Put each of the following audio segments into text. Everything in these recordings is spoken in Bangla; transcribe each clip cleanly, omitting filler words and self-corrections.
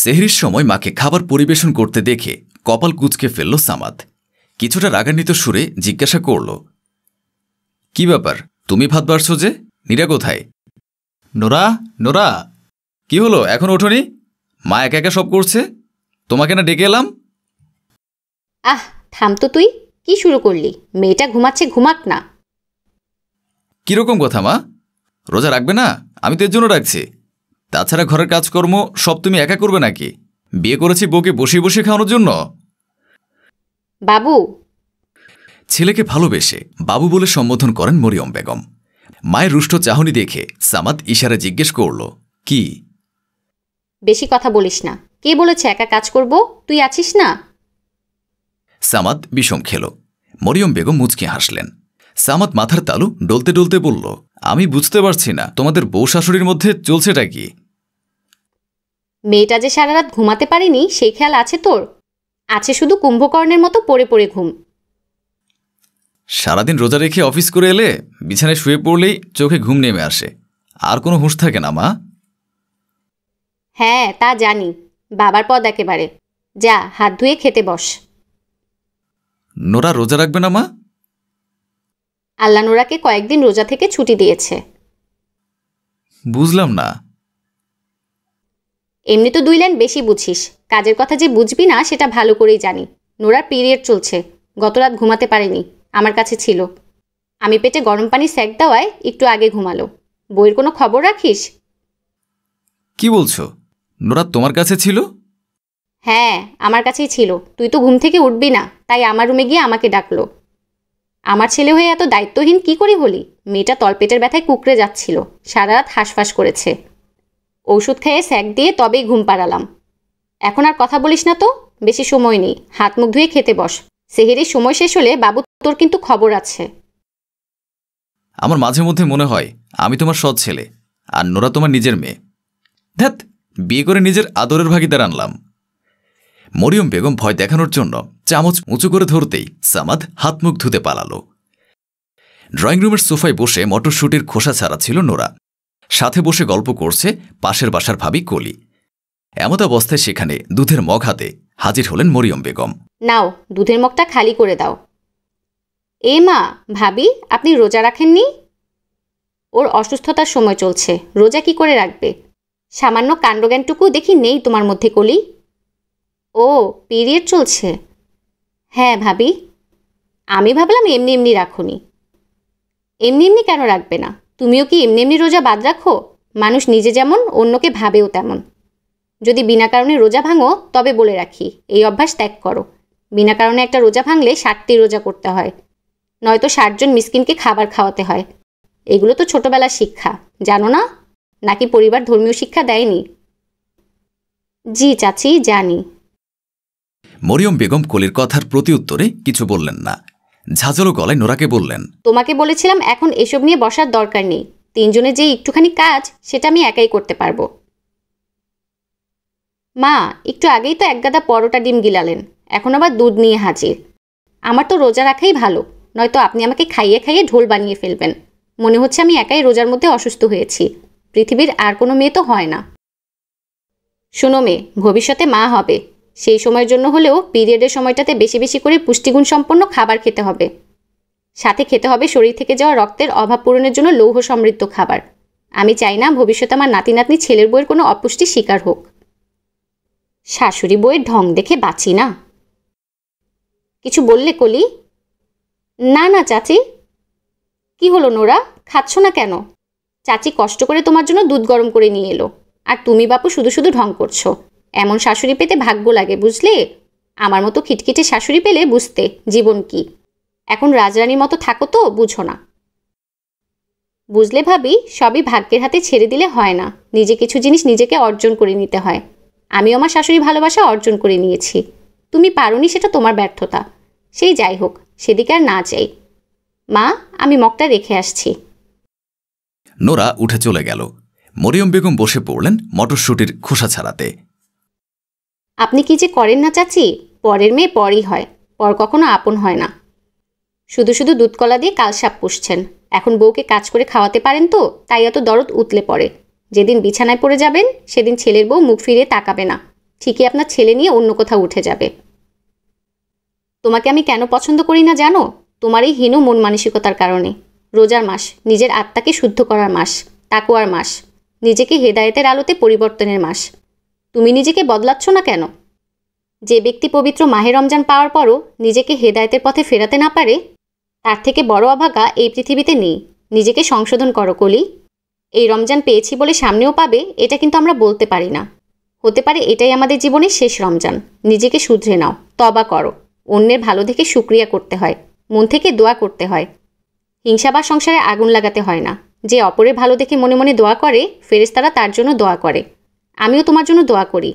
সেহরির সময় মাকে খাবার পরিবেশন করতে দেখে কপাল কুঁচকে ফেলল সামাদ। কিছুটা রাগান্বিত সুরে জিজ্ঞাসা করল, কি ব্যাপার, তুমি ভাত বাড়ছ যে? নীরা কোথায়? নোরা, নোরা, কি হলো, এখন ওঠোনি? মা একা একা সব করছে, তোমাকে না ডেকে এলাম? আহ থাম তো, তুই কি শুরু করলি? মেয়েটা ঘুমাচ্ছে, ঘুমাক না। কিরকম কথা মা? রোজা রাখবে না? আমি তো এর জন্য রাখছি। তাছাড়া ঘরের কাজকর্ম সব তুমি একা করবে নাকি? বিয়ে করেছি বউকে বসে বসে খাওয়ানোর জন্য? বাবু। ছেলেকে ভালোবেসে বাবু বলে সম্বোধন করেন মরিয়ম বেগম। মায়ের রুষ্ট চাহনি দেখে সামাদ ইশারা জিজ্ঞেস করল, কি? বেশি কথা বলিস না। কে বলেছে একা কাজ করব? তুই আছিস না। সামাদ বিষম খেল। মরিয়ম বেগম মুচকি হাসলেন। সামাদ মাথার তালু ডলতে ডলতে বলল, আমি বুঝতে পারছি না তোমাদের বউ শাশুড়ির মধ্যে চলছেটা কি? মেয়েটা যে সারা রাত ঘুমাতে পারেনি সেই খেয়াল আছে তোর? আছে শুধু কুম্ভকর্ণের মতো পড়ে পড়ে ঘুম। সারাদিন রোজা রেখে অফিস করে এলে বিছানায় শুয়ে পড়লেই চোখে ঘুম নেমে আসে, আর কোনো হুঁশ থাকে না মা। হ্যাঁ তা জানি, বাবার পদ একেবারে। যা হাত ধুয়ে খেতে বস। নোরা রোজা রাখবে না মা? আল্লাহ নোরাকে কয়েকদিন রোজা থেকে ছুটি দিয়েছে। বুঝলাম না। এমনি তো 2 লাইন বেশি বুঝিস, কাজের কথা যে বুঝবি না সেটা ভালো করেই জানি। নোরার পিরিয়ড চলছে, গতরাত ঘুমাতে পারেনি, আমার কাছে ছিল। আমি পেটে গরম পানি সেক দেওয়ায় একটু আগে ঘুমালো। বইয়ের কোনো খবর রাখিস? কি বলছো? নোরা তোমার কাছে ছিল? হ্যাঁ আমার কাছেই ছিল। তুই তো ঘুম থেকে উঠবি না, তাই আমার রুমে গিয়ে আমাকে ডাকলো। আমার ছেলে হয়ে এত দায়িত্বহীন কি করে হলি? মেয়েটা তলপেটের ব্যথায় কুকড়ে যাচ্ছিল, সারা রাত হাঁসফাঁস করেছে। ওষুধ খেয়ে স্যাক দিয়ে তবেই ঘুম পাড়ালাম। এখন আর কথা বলিস না তো, বেশি সময় নেই, হাত মুখ ধুয়ে খেতে বস। সেহেরির সময় শেষ হলে বাবু তোর কিন্তু খবর আছে। আমার মাঝে মধ্যে মনে হয় আমি তোমার সৎ ছেলে, আর নোরা তোমার নিজের মেয়ে। ধ্যাত, বিয়ে করে নিজের আদরের ভাগিদার আনলাম। মরিয়ম বেগম ভয় দেখানোর জন্য চামচ উঁচু করে ধরতেই সামাদ হাত মুখ ধুতে পালালো। ড্রয়িং রুমের সোফায় বসে মটরশুটির খোসা ছাড়া ছিল নোরা। সাথে বসে গল্প করছে পাশের বাসার ভাবি কলি। এমত অবস্থায় সেখানে দুধের মগ হাতে হাজির হলেন মরিয়ম বেগম। নাও দুধের মগটা খালি করে দাও। এ মা, ভাবি আপনি রোজা রাখেননি? ওর অসুস্থতার সময় চলছে, রোজা কি করে রাখবে? সামান্য কাণ্ডজ্ঞানটুকু দেখি নেই তোমার মধ্যে কলি। ও পিরিয়ড চলছে? হ্যাঁ ভাবি। আমি ভাবলাম এমনি এমনি রাখুনি। এমনি এমনি কেন রাখবে না? তুমিও কি এমনি এমনি রোজা বাদ রাখো? মানুষ নিজে যেমন অন্যকে ভাবেও তেমন। যদি বিনা কারণে রোজা ভাঙো তবে বলে রাখি এই অভ্যাস ত্যাগ করো। বিনা কারণে একটা রোজা ভাঙলে 60টি রোজা করতে হয়, নয়তো 60 জন মিসকিনকে খাবার খাওয়াতে হয়। এগুলো তো ছোটবেলার শিক্ষা, জানো না? নাকি পরিবার ধর্মীয় শিক্ষা দেয়নি? জি চাচি জানি। মরিয়ম বেগম কলির কথার প্রতি উত্তরে কিছু বললেন না। ঝাঁঝালো গলায় নোরাকে বললেন, তোমাকে বলেছিলাম এখন এসব নিয়ে বসার দরকার নেই। 3 জনের যে একটুখানি কাজ সেটা আমি একাই করতে পারবো। মা, একটু আগেই তো 1 গাদা পরোটা ডিম গিলালেন, এখন আবার দুধ নিয়ে হাজির। আমার তো রোজা রাখাই ভালো, নয়তো আপনি আমাকে খাইয়ে খাইয়ে ঢোল বানিয়ে ফেলবেন। মনে হচ্ছে আমি একাই রোজার মধ্যে অসুস্থ হয়েছি। পৃথিবীর আর কোনো মেয়ে তো হয় না। শোনো মেয়ে, ভবিষ্যতে মা হবে, সেই সময়ের জন্য হলেও পিরিয়ডের সময়টাতে বেশি বেশি করে পুষ্টিগুণ সম্পন্ন খাবার খেতে হবে। সাথে খেতে হবে শরীর থেকে যাওয়া রক্তের অভাব পূরণের জন্য লৌহ সমৃদ্ধ খাবার। আমি চাই না ভবিষ্যতে আমার নাতি নাতনি ছেলের বউয়ের কোনো অপুষ্টির শিকার হোক। শাশুড়ি বউয়ের ঢং দেখে বাঁচি না। কিছু বললে কলি? না না চাচি। কি হলো নোরা, খাচ্ছ না কেন? চাচি কষ্ট করে তোমার জন্য দুধ গরম করে নিয়ে এলো, আর তুমি বাপু শুধু শুধু ঢং করছো। এমন শাশুড়ি পেতে ভাগ্য লাগে বুঝলে। আমার মতো খিটখিটে শাশুড়ি পেলে বুঝতে জীবন কি। এখন রাজরানীর মতো থাকো তো বুঝো না। বুঝলে ভাবি, সবই ভাগ্যের হাতে ছেড়ে দিলে হয় না, নিজে কিছু জিনিস নিজেকে অর্জন করে নিতে হয়। আমি আমার শাশুড়ি ভালোবাসা অর্জন করে নিয়েছি, তুমি পারোনি, সেটা তোমার ব্যর্থতা। সেই যাই হোক, সেদিকে আর না চাই। মা, আমি মগটা রেখে আসছি। নোরা উঠে চলে গেল। মরিয়ম বেগম বসে পড়লেন মটরশুটির খোসা ছাড়াতে। আপনি কি যে করেন না চাচি, পরের মেয়ে পরই হয়, পর কখনো আপন হয় না। শুধু শুধু দুধকলা দিয়ে কালসাপ পুষছেন। এখন বউকে কাজ করে খাওয়াতে পারেন তো, তাই এত দরদ উতলে পড়ে। যেদিন বিছানায় পড়ে যাবেন সেদিন ছেলের বউ মুখ ফিরিয়ে তাকাবে না। ঠিকই আপনার ছেলে নিয়ে অন্য কোথাও উঠে যাবে। তোমাকে আমি কেন পছন্দ করি না জানো? তোমার এই হীন মন মানসিকতার কারণে। রোজার মাস, নিজের আত্মাকে শুদ্ধ করার মাস, তাকওয়ার মাস, নিজেকে হেদায়েতের আলোতে পরিবর্তনের মাস। তুমি নিজেকে বদলাচ্ছ না কেন? যে ব্যক্তি পবিত্র মাহে রমজান পাওয়ার পরও নিজেকে হেদায়েতের পথে ফেরাতে না পারে, তার থেকে বড় অভাগা এই পৃথিবীতে নেই। নিজেকে সংশোধন করো কলি। এই রমজান পেয়েছি বলে সামনেও পাবে, এটা কিন্তু আমরা বলতে পারি না। হতে পারে এটাই আমাদের জীবনের শেষ রমজান। নিজেকে শুধরে নাও, তওবা করো। অন্যের ভালো দেখে শুকরিয়া করতে হয়, মন থেকে দোয়া করতে হয়। হিংসা বা সংসারে আগুন লাগাতে হয় না। যে অপরের ভালো দেখে মনে মনে দোয়া করে, ফেরেশতারা তার জন্য দোয়া করে। আমিও তোমার জন্য দোয়া করি,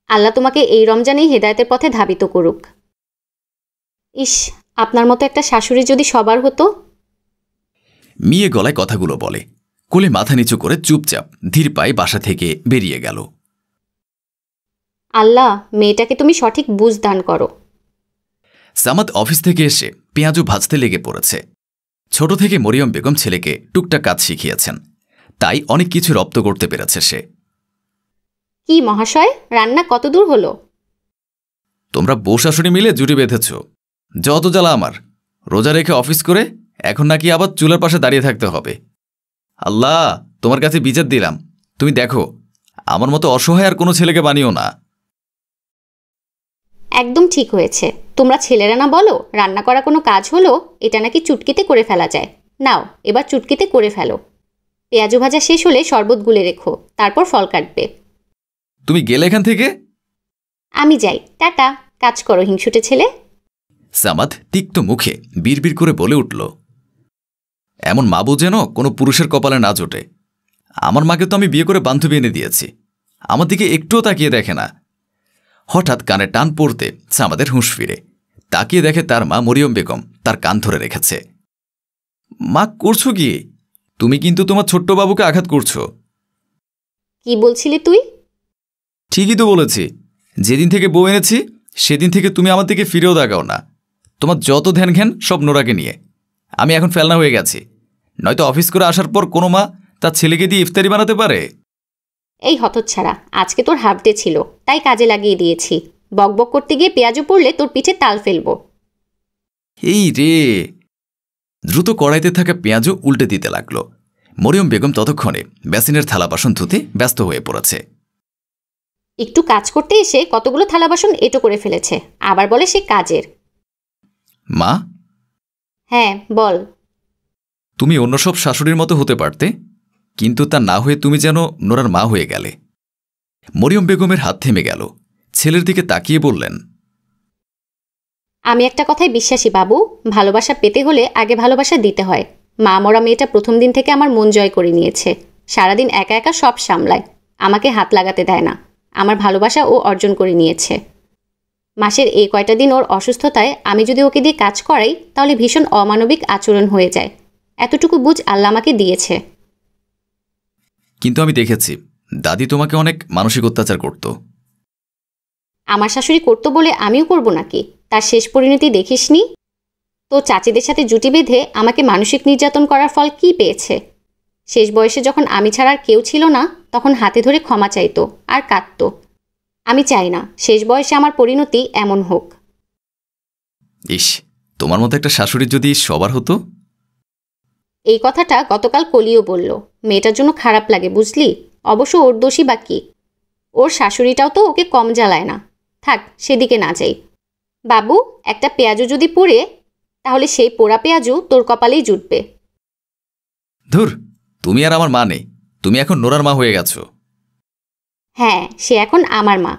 আল্লাহ তোমাকে এই রমজানেই হেদায়েতের পথে ধাবিত করুক। ইস, আপনার মতো একটা শাশুড়ি যদি সবার হতো। মিয়ে গলায় কথাগুলো বলে, কোলে মাথা নিচু করে চুপচাপ ধীর পায়ে বাসা থেকে বেরিয়ে গেল। আল্লাহ, মেয়েটাকে তুমি সঠিক বুঝ দান করো। সামাদ অফিস থেকে এসে পেঁয়াজও ভাজতে লেগে পড়েছে। ছোট থেকে মরিয়ম বেগম ছেলেকে টুকটাক কাজ শিখিয়েছেন, তাই অনেক কিছু রপ্ত করতে পেরেছে সে। কি মহাশয়, রান্না কত দূর হলো? তোমরা বউ শাশুড়ি মিলে জুটি বেঁধেছ। যত জ্বালা আমার, রোজা রেখে অফিস করে এখন নাকি আবার চুলার পাশে দাঁড়িয়ে থাকতে হবে। আল্লাহ, তোমার কাছে বিচার দিলাম, তুমি দেখো আমার মতো অসহায় আর কোনো ছেলেকে বানিও না। একদম ঠিক হয়েছে। তোমরা ছেলেরা না বলো রান্না করা কোনো কাজ হলো, এটা নাকি চুটকিতে করে ফেলা যায়। নাও, এবার চুটকিতে করে ফেলো। পেঁয়াজু ভাজা শেষ হলে শরবত গুলে রেখো, তারপর ফল কাটবে। তুমি গেলে এখান থেকে? আমি যাই, টাটা। কাজ করো হিংসুটে ছেলে। সামাদ তিক্ত মুখে বিড়বিড় করে বলে উঠল, এমন মা বউ যেন কোনো পুরুষের কপালে না জোটে। আমার মাকে তো আমি বিয়ে করে বান্ধবী এনে দিয়েছি, আমার দিকে একটুও তাকিয়ে দেখে না। হঠাৎ কানে টান পড়তে সামাদের হুঁশ ফিরে তাকিয়ে দেখে তার মা মরিয়ম বেগম তার কান ধরে রেখেছে। মা, করছো কি? তুমি কিন্তু তোমার ছোট্ট বাবুকে আঘাত করছো। কি বলছিলি তুই? ঠিকই তো বলেছি, যেদিন থেকে বউ এনেছি সেদিন থেকে তুমি আমার দিকে ফিরেও তাকাও না। তোমার যত ধ্যান ঘ্যান সব নোরাকে নিয়ে। আমি এখন ফেলনা হয়ে গেছি, নয়তো অফিস করে আসার পর কোনো মা তার ছেলেকে দিয়ে ইফতারি বানাতে পারে? এই হতচ্ছাড়া, আজকে তোর হাফ ডে ছিল তাই কাজে লাগিয়ে দিয়েছি। বকবক করতে গিয়ে পেঁয়াজু পড়লে তোর পিঠে তাল ফেলবো। এই রে! দ্রুত কড়াইতে থাকা পেঁয়াজও উল্টে দিতে লাগল। মরিয়ম বেগম ততক্ষণে বেসিনের থালা বাসন ধুতে ব্যস্ত হয়ে পড়েছে। একটু কাজ করতে এসে কতগুলো থালা বাসন এঁটো করে ফেলেছে, আবার বলে সে কাজের। মা? হ্যাঁ, বল। তুমি অন্য সব শাশুড়ির মতো হতে পারতে, কিন্তু তা না হয়ে তুমি যেন নোরার মা হয়ে গেলে। মরিয়ম বেগমের হাত থেমে গেল। ছেলের দিকে তাকিয়ে বললেন, আমি একটা কথায় বিশ্বাসী বাবু, ভালোবাসা পেতে হলে আগে ভালোবাসা দিতে হয়। মা মরা মেয়েটা প্রথম দিন থেকে আমার মন জয় করে নিয়েছে। সারাদিন একা একা সব সামলায়, আমাকে হাত লাগাতে দেয় না। আমার ভালোবাসা ও অর্জন করে নিয়েছে। মাসের এই কয়টা দিন ওর অসুস্থতায় আমি যদি ওকে দিয়ে কাজ করাই, তাহলে ভীষণ অমানবিক আচরণ হয়ে যায়। এতটুকু বুঝ আল্লাহ আমাকে দিয়েছে। কিন্তু আমি দেখেছি দাদি তোমাকে অনেক মানসিক অত্যাচার করত। আমার শাশুড়ি করতো বলে আমিও করব নাকি? তার শেষ পরিণতি দেখিসনি? তো চাচিদের সাথে জুটি বেঁধে আমাকে মানসিক নির্যাতন করার ফল কি পেয়েছে? শেষ বয়সে যখন আমি ছাড়া আর কেউ ছিল না, তখন হাতে ধরে ক্ষমা চাইতো আর কাঁদত। আমি চাই না শেষ বয়সে আমার পরিণতি এমন হোক। ইস, তোমার মতো একটা শাশুড়ি যদি সবার হতো। এই কথাটা গতকাল কলিও বলল। মেয়েটার জন্য খারাপ লাগে বুঝলি। অবশ্য ওর দোষী বা কি? ওর শাশুড়িটাও তো ওকে কম জ্বালায় না। থাক, সেদিকে না যাই। বাবু, একটা পেঁয়াজু যদি পোড়ে, তাহলে সেই পোড়া পেঁয়াজু তোর কপালেই জুটবে। ধুর, তুমি আর আমার মা নেই, তুমি এখন নোরার মা হয়ে গেছো। হ্যাঁ, সে এখন আমার মা।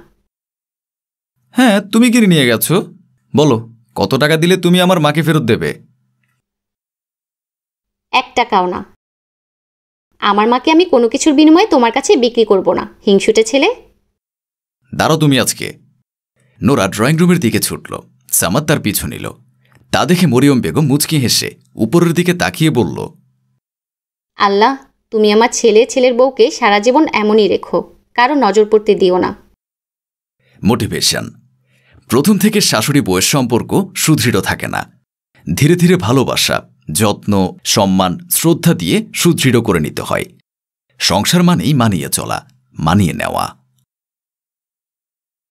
হ্যাঁ, তুমি কিনে নিয়ে গেছো? বলো, কত টাকা দিলে তুমি আমার মাকে ফেরত দেবে? 1 টাকাও না। আমার মাকে আমি কোনো কিছুর বিনিময়ে তোমার কাছে বিক্রি করব না, হিংসুটে ছেলে। দাঁড়াও তুমি আজকে। নোরা ড্রয়িং রুমের দিকে ছুটল। সামাদ তার পিছু নিল। তা দেখে মরিয়ম বেগম মুচকি হেসে উপরের দিকে তাকিয়ে বলল, আল্লাহ, তুমি আমার ছেলের বউকে সারা জীবন এমনই রেখো, কারো নজর পড়তে দিও না। মোটিভেশন। প্রথম থেকে শাশুড়ি বউয়ের সম্পর্ক সুদৃঢ় থাকে না। ধীরে ধীরে ভালোবাসা, যত্ন, সম্মান, শ্রদ্ধা দিয়ে সুদৃঢ় করে নিতে হয়। সংসার মানেই মানিয়ে চলা, মানিয়ে নেওয়া।